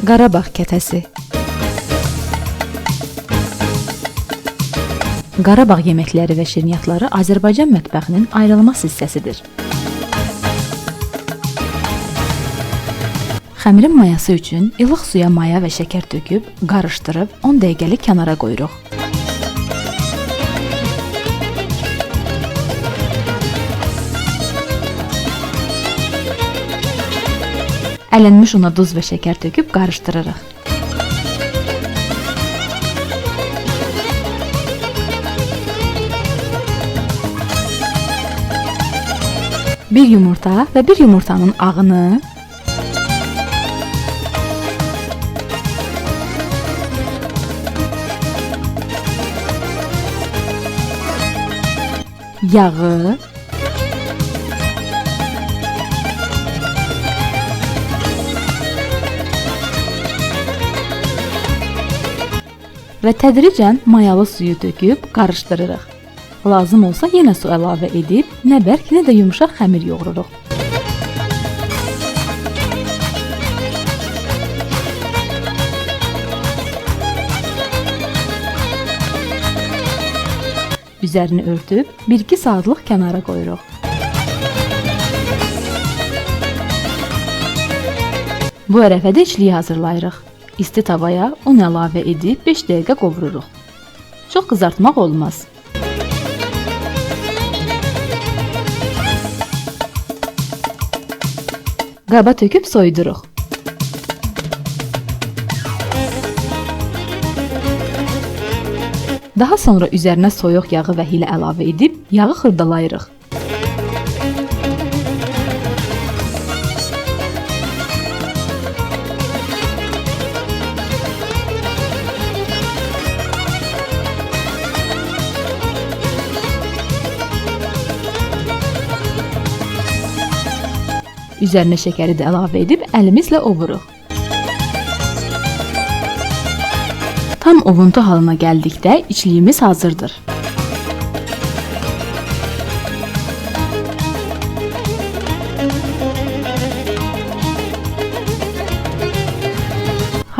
Qarabağ kətəsi. Qarabağ yeməkləri və şirniyyatları Azərbaycan mətbəxinin ayrılmaz hissəsidir. Xəmirin mayası üçün ilıq suya maya və şəkər töküb, qarışdırıb 10 dəqiqəlik kənara qoyuruq. Ələnmiş una duz və şəkər töküb qarışdırırıq. Bir yumurta və bir yumurtanın ağını, yağı, və tədricən mayalı suyu töküb qarışdırırıq. Lazım olsa yenə su əlavə edib, nə bərk, nə də yumşaq xəmir yoğururuq. Üzərini örtüb 1-2 saatlıq kənara qoyuruq. Bu ərəfədə içliyi hazırlayırıq. İsti tavaya un əlavə edib 5 dəqiqə qovururuq. Çox qızartmaq olmaz. Qaba töküb soyuduruq. Daha sonra üzərinə soyuq yağı və hilə əlavə edib yağı xırdalayırıq. Üzərinə şəkəri də əlavə edib əlimizlə ovuruq. Tam ovuntu halına gəldikdə içliyimiz hazırdır.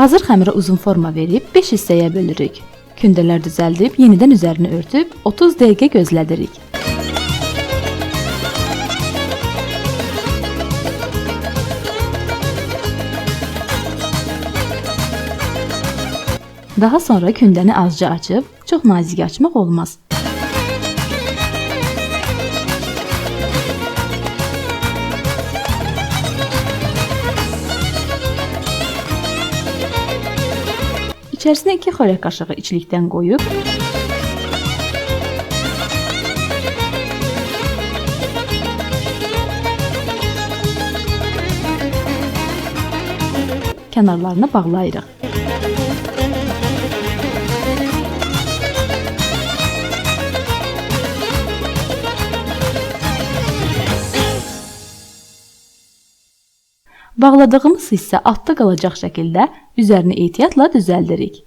Hazır xəmirə uzun forma verib 5 hissəyə bölürük. Kündələr düzəldib yenidən üzərini örtüb 30 dəqiqə gözlədirik. Daha sonra kündəni azca açıb, çox nazik açmaq olmaz. İçərisinə 2 xörək qaşığı içlikdən qoyub, kənarlarını bağlayırıq. Bağladığımız hissə altda qalacaq şəkildə üzərini ehtiyatla düzəldirik.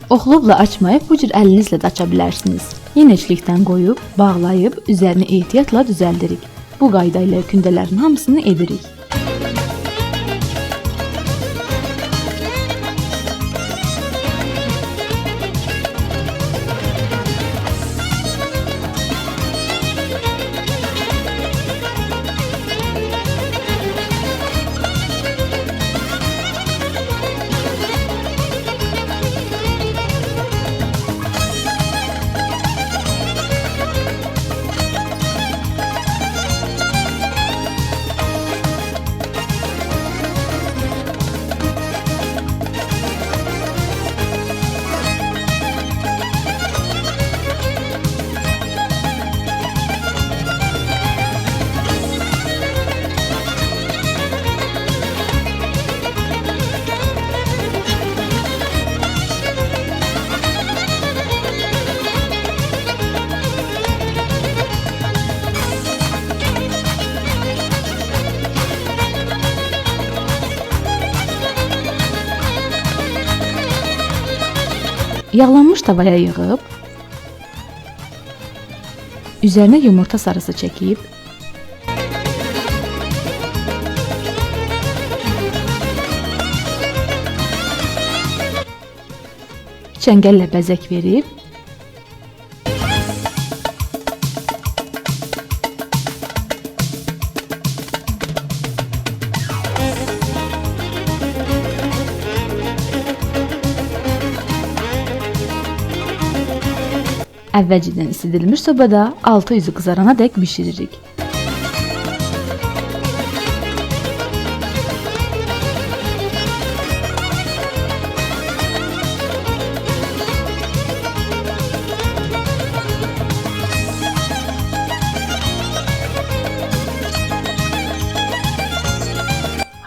Oxlubla açmayıb bu cür əlinizlə də aça bilərsiniz. Yenə içlikdən qoyub, bağlayıb üzərini ehtiyatla düzəldirik. Bu qayda ilə kündələrin hamısını edirik. Yağlanmış tavaya yığıb, üzərinə yumurta sarısı çəkib, çəngəllə bəzək verib əvvəlcədən isidilmiş sobada altı üzü qızarana dək bişiririk.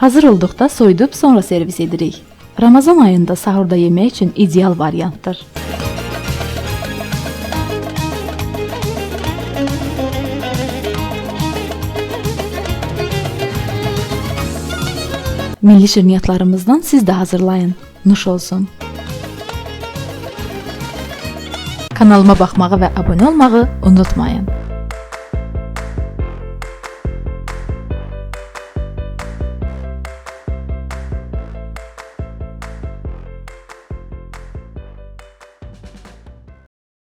Hazır olduqda soyudub sonra servis edirik. Ramazan ayında sahurda yemək üçün ideal variantdır. Milli şirniyyatlarımızdan siz də hazırlayın. Nuş olsun. Kanalıma baxmağı və abunə olmağı unutmayın.